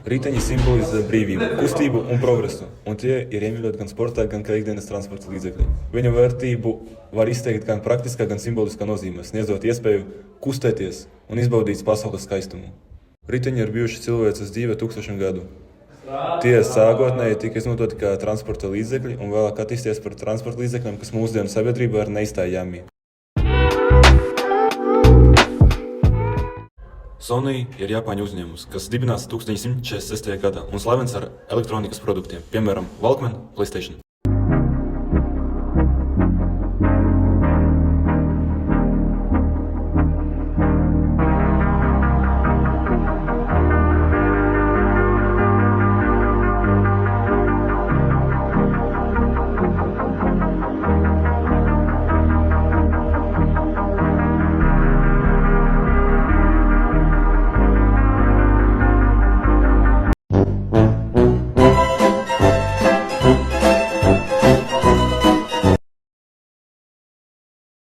Riteņi simbolizē brīvību, kustību un progresu, un tie ir iemīļoti gan sportā, gan kā ikdienas transporta līdzekļi. Viņu vērtību var izteikt gan praktiskā, gan simboliskā nozīmē, sniedzot iespēju kustēties un izbaudīt pasaules skaistumu. Riteņi ir bijuši cilvēces dzīve tūkstošiem gadu. Tie sākotnēji tika izmantoti kā transporta līdzekļi un vēlāk attīstījās par transporta līdzekļiem, kas mūsdienu sabiedrībā ir neizstājami. Sony ir Japāņu uzņēmums, kas dibināts 1946. gadā un slavens ar elektronikas produktiem, piemēram, Walkman, PlayStation.